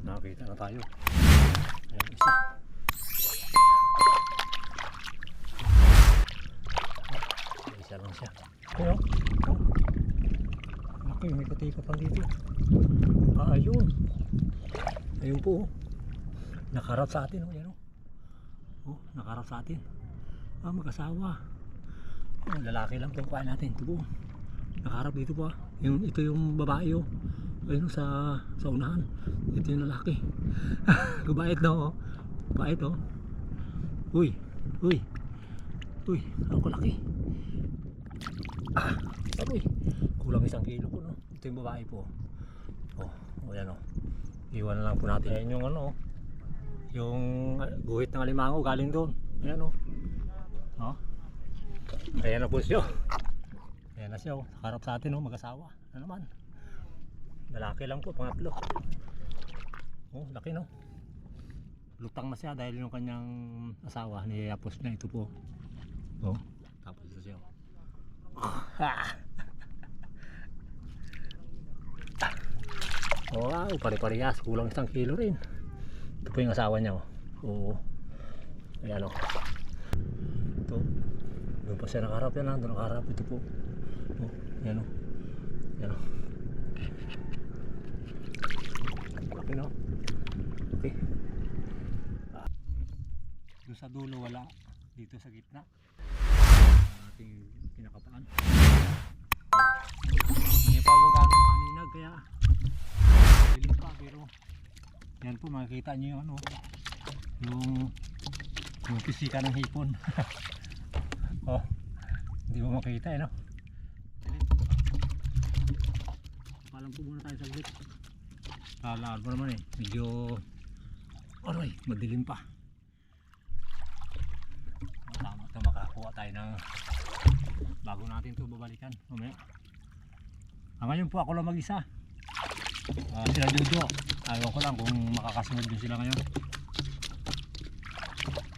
Nakakita na tayo. Ayan, isa. Isa lang siya. Ayan. Laki, may katikatan dito. Ayun. Ayun po. Nakaharap sa atin. Ayan, nakaharap sa atin. Mag-asawa. Lalaki lang itong kuhain natin. Ito po. Nakaharap dito po. Ito yung babae. Ayun sa unahan. Ito yung lalaki. Gabait no. Bait oh. Uy. Ano ko laki. Uy. Kulang 1 kilo po no. Ito yung babae po. Ayan oh. Iwan na lang po natin. Ayan yung yung guhit ng alimango galing doon. Ayan oh. Ayan na po siya. Ayan na siya nakaharap sa atin mag-asawa. Ano naman. Lalaki lang po, pangatlo. Laki no. Lutang na siya dahil yung kanyang asawa niyayapos na ito po. Tapos ito siya. Wow, pare-parehas, kulang 1 kilo rin. Ito po yung asawa niya. Ayan ito. Doon pa siya nakaharap yan. Doon nakaharap ito po. Ayan Ayan Okay. Doon sa dulo wala. Dito sa gitna ating pinakapaan. Hindi pa gano'ng maninag kaya dilim pa, pero yan po makikita nyo yung pisika ng hipon. Hindi mo makita palang po muna tayo saglit. Lalaan po naman medyo madilim pa. Tama ito, makakuha tayo ng bago natin ito babalikan mamaya. Ngayon po ako lang mag-isa. Sila Jojo, ayaw ko lang kung makakasunod din sila ngayon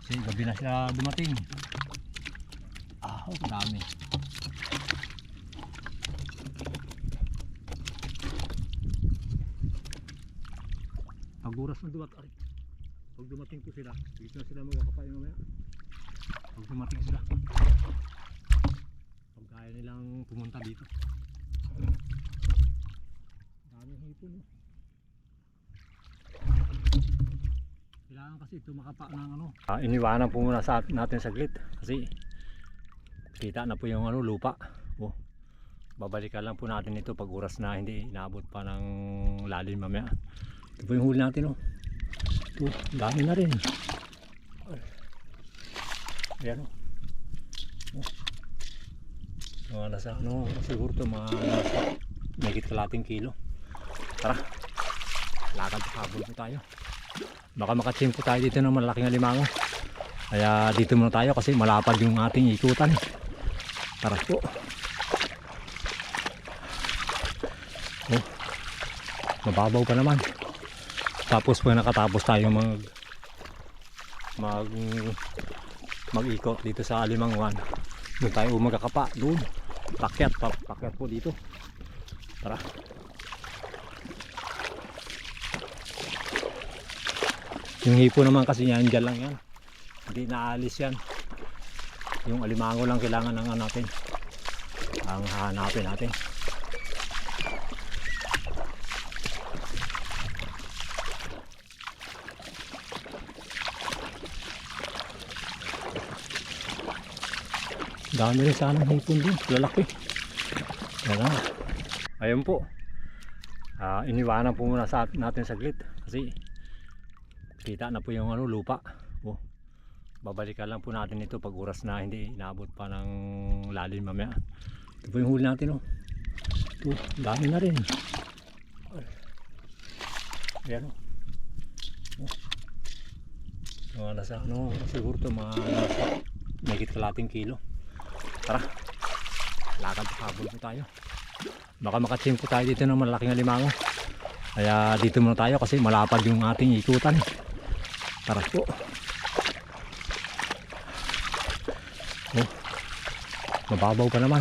kasi gabi na sila dumating. Dami. Paguras ng duwat ari. Pag dumating po sila, dito na sila magkakapain mamaya. Pag dumating sila, pag kaya nilang pumunta dito. Daming hipon kailangan kasi ito makapa ng iniwanan po muna sa natin saglit kasi kita na po yung lupa. Babalikan lang po natin ito pag oras na hindi inaabot pa ng lalim mamaya. Ito po yung huli natin ito, dami na rin. Ayan nasa siguro ito mahigit kalating kilo. Tara, lakad sa habol po tayo. Baka makaching po tayo dito ng malaking alimango. Kaya dito muna tayo kasi malapad yung ating ikutan. Tara po. Mababaw pa naman. Tapos po nakatapos tayo mag-ikot dito sa Alimanguan. Doon tayo magkakapa doon. Pakyat po dito. Tara. Yung hipo naman kasi yan, dyan lang yan. Hindi naalis yan. Yung alimango lang kailangan ng natin. Ang hahanapin natin. Dami rin sana ng hipon din. Lalaki. Ayun po. Iniwanan po muna sa natin saglit. Kasi kita na po yung lupa. Babalikan lang po natin ito pag oras na hindi inaabot pa ng lalim mamaya. Ito po yung huli natin ito, dami na rin. Ayan nasa siguro ito mahigit kalating kilo. Tara, lakad sa habol po tayo. Baka makaching po tayo dito ng malaking alimango. Kaya dito muna tayo kasi malapad yung ating ikutan. Tara po. Mababaw pa naman.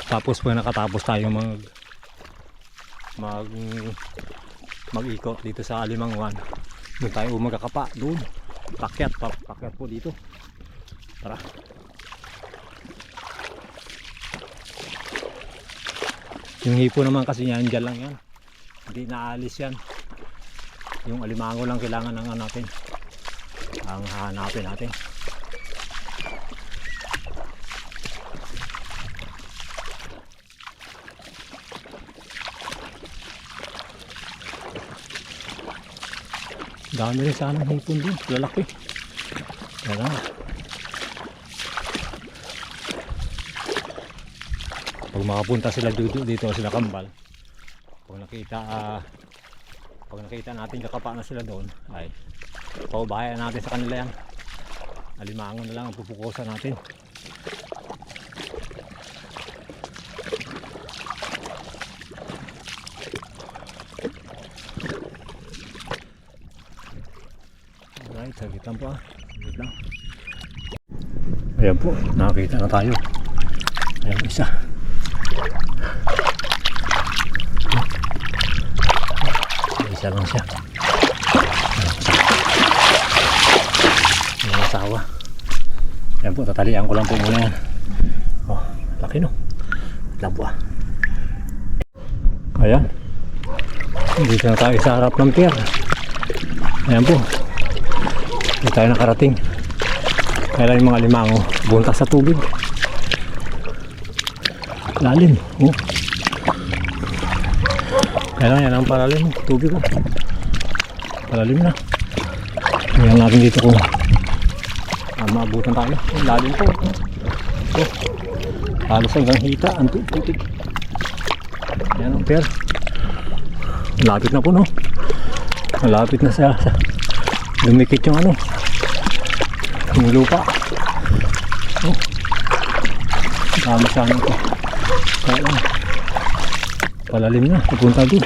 Tapos po nakatapos tayo mag-ikot dito sa Alimanguan. Doon tayo magkakapa doon. Pakyat po dito. Tara. Yung hipo naman kasi yan, dyan lang yan. Hindi naalis yan. Yung alimango lang kailangan ng natin. Ang hahanapin natin. Dami rin sana hipon din, lalaki. Kaya pag makapunta sila dito sila kambal, pag nakita natin kakapa na sila doon, ay paubahayan natin sa kanila yan. Alimango na lang ang pupukusan natin. Alright, saglit lang po saglit lang. Ayan po, nakakita na tayo. Ayan, isa. Isa lang siya. May asawa. Ayan po, tatalian ko lang po muna yan. Oh, laki no. Lang po Ayan. Dito na tayo sa harap ng pier. Ayan po. Dito tayo nakarating. Kaya yung mga limango bunta sa tubig. Lalim. Oh. Kaya yan ang palalim. Tubig ko. Palalim na. Tingnan natin dito kung maabutan tayo. Lalim po. Oh. Halos hanggang hita. Ang tutik. Ayan ang pier. Malapit na po no. Malapit na sa lumikit yung yung lupa. Oh. Dami sana ito. Kaya palalim na. Pupunta doon.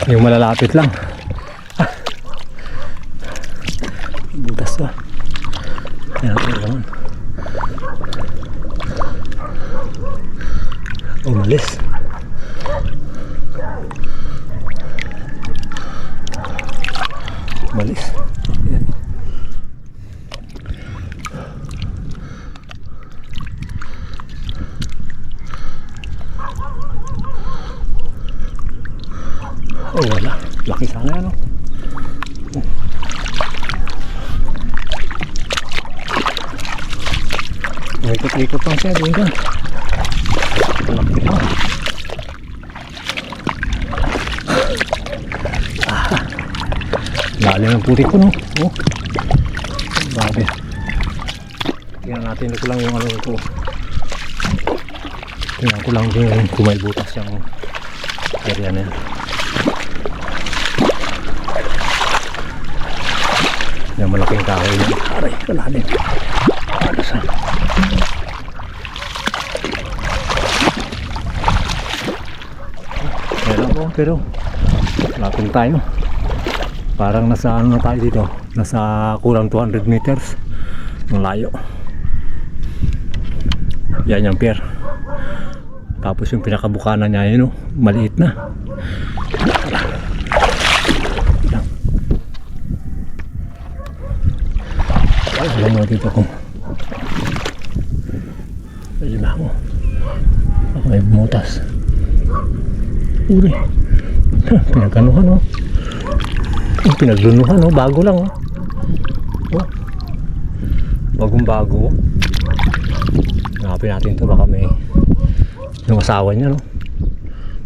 Yung malalapit lang. Butas ba? Ayan ako naman. Umalis. Umalis. Ayan. Oh, wala. Laki sana yan, no? Ikot-ikot lang siya doon dyan. Laki na. Lalim ang putik ko, no? Oh. Babe. Tingnan natin ko lang yung ito. Tingnan ko lang yung kumay butas yung area na yan. Yung malaking kahoy na. Aray, kalalim. Alasan. Kaya po, pero lapin tayo. Parang nasa na tayo dito. Nasa kurang 200 meters. Ang layo. Yan yung pier. Tapos yung pinakabukanan niya yun, maliit na. Alam mo dito kung ayun na ako. May bumutas. Uri. Pinagkanuhan, pinaglunuhan, bago lang, bagong bago. Hanapin natin ito, baka may yung asawa niya,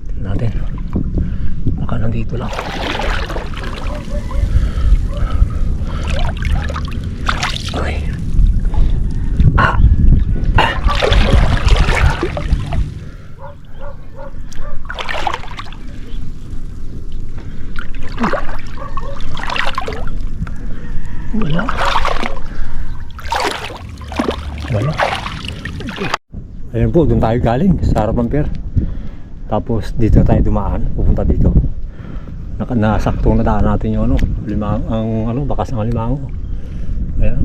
tingnan natin, baka nandito lang. Okay. Wala. Wala. Ayan po, doon tayo galing sa harap ng pier. Tapos dito tayo dumaan, pupunta dito. Nasaktong nadaan natin yung limang, ang bakas ng alimango. Ayan.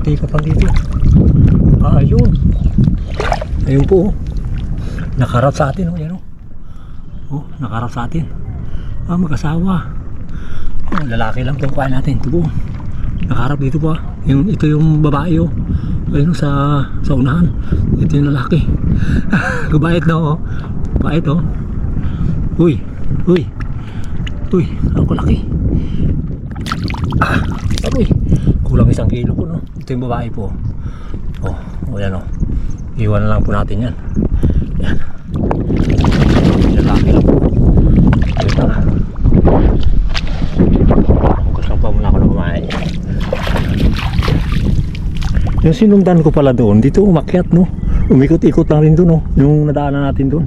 ikot-ikot lang dito. Ayun. Ayun po. Nakaharap sa atin. Yan o. Oh, nakaharap sa atin. Mag-asawa. Lalaki lang itong kuhain natin. Ito po. Nakaharap dito po. Ito yung babae o. Ayun sa unahan. Ito yung lalaki. Gabait na o. Gabait o. Uy. Ako laki. Uy. Kulang 1 kilo po no. Ito yung babae po. Yan o. Iwan na lang po natin yan. Yan. Lalaki lang po. Ito na. Gusto pa muna ako na kumain. Yung sinundan ko pala doon, dito umakyat no. Umikot-ikot lang rin doon no. Yung nadaanan natin doon.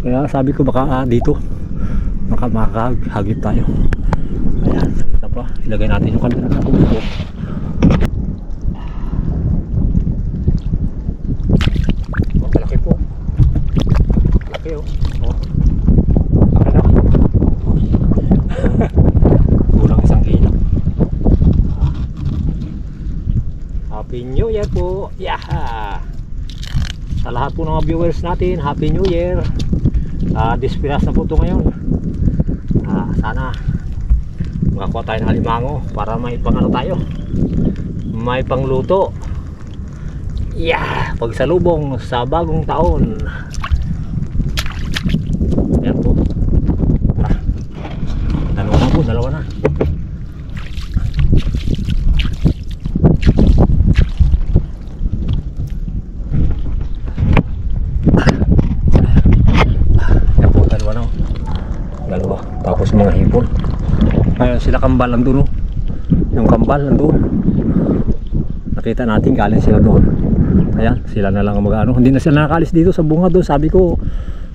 Kaya sabi ko baka dito makahagip tayo. Ayan, saglit na pa. Ilagay natin yung camera natin dito. Malaki po. Malaki oh. Laki na. Kulang 1 kilo. Happy New Year po. Yeah. Sa lahat po ng mga viewers natin, Happy New Year. Dispiras na po ito ngayon. Sana makakuha tayo ng alimango para may pangano tayo, may pangluto. Yeah, pagsalubong sa bagong taon. Yan po. Dalawa na. Tapos mga hipon. Ngayon sila kambal nandun. Yung kambal nandun. Nakita natin galing sila doon. Ayan, sila na lang mag-ano. Hindi na sila nakakalis dito sa bunga doon. Sabi ko,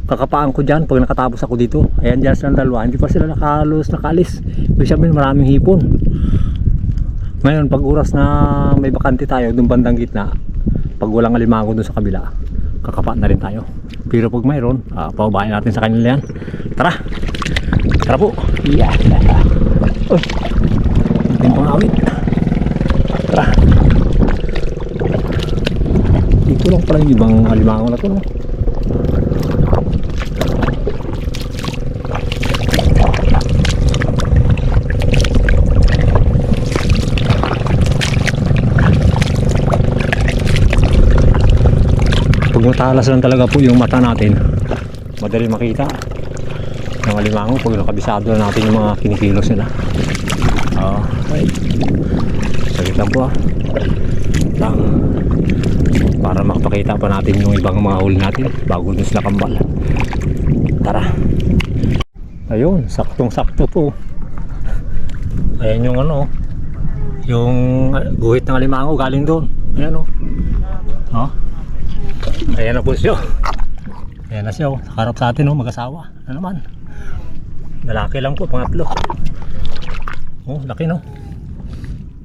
kakapaan ko dyan pag nakatapos ako dito. Ayan, dyan sila dalawa. Hindi pa sila nakalis. Ibig sabihin maraming hipon. Ngayon, pag oras na may bakante tayo doon bandang gitna, pag walang alimango doon sa kabila, kakapaan na rin tayo. Pero pag mayroon, paubahin natin sa kanila yan. Tara! Tara po. Yeah. Uy. Ating pangawit. Tara. Dito lang pala yung ibang alimango na ito no? Pag matalas lang talaga po yung mata natin, madali makita ng alimango pag nakabisado na natin yung mga kinikilos nila. Okay. Sagit lang po lang para makapakita pa natin yung ibang mga huli natin bago dun sila kambal. Tara. Ayun, saktong sakto po. Ayan yung ano, yung guhit ng alimango galing doon. Ayan o. Ayan na po siya. Ayan na siya, harap sa atin mag-asawa. Ano naman, lalaki lang po, pangatlo. Laki no.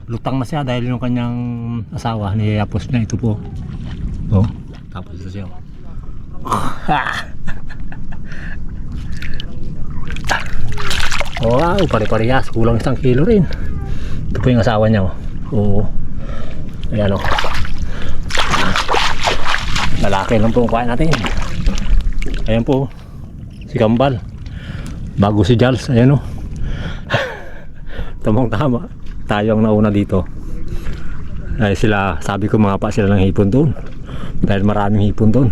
Lutang na siya dahil yung kanyang asawa niyayapos na ito po. Tapos ito siya. Wow, pare-parehas, kulang 1 kilo rin. Ito po yung asawa niya. Ayan o. Lalaki lang po ang kuhain natin. Ayan po si kambal bago si Jals. Ayan o. Tamang tama, tayo ang nauna dito. Ay sila, sabi ko mga pa sila ng hipon doon dahil maraming hipon doon.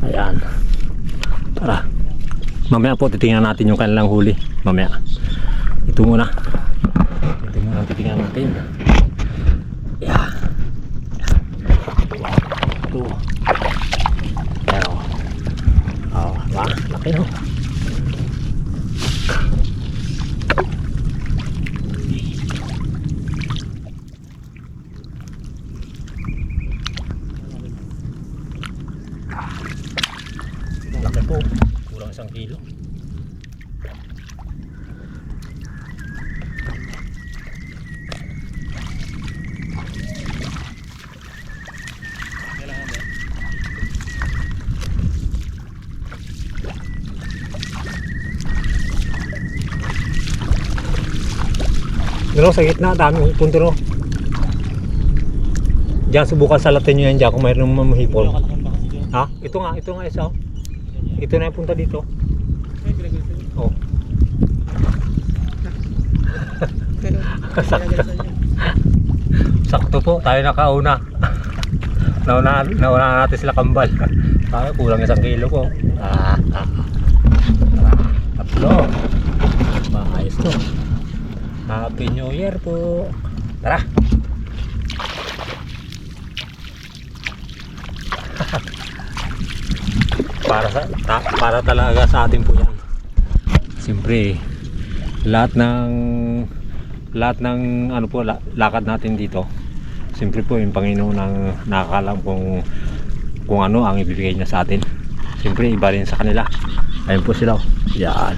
Ayan. Tara, mamaya po titingnan natin yung kanilang huli. Mamaya. Ito muna titingnan natin. Ayan. Ito. Pero laki no. Laki po, kulang 1 kilo. Pero sa gitna, daming punto no. Diyan subukan salatin nyo yan dyan kung mayroon mamahipol. Kalakang baka si John. Ha? Ito nga isa. Oh. Ito na yung punta dito. Ay, ginagalit niya. Oh. Sakto. Sakto po, tayo nakauna. Nauna natin sila kambal. Tayo kulang 1 kilo po. Tatlo. Maayos to. Happy New Year po. Tara. Para talaga sa atin po yan. Siyempre lahat ng ano po lakad natin dito. Siyempre po yung Panginoon ang nakakalam kung ano ang ibibigay niya sa atin. Siyempre iba rin sa kanila. Ayun po sila. Yan.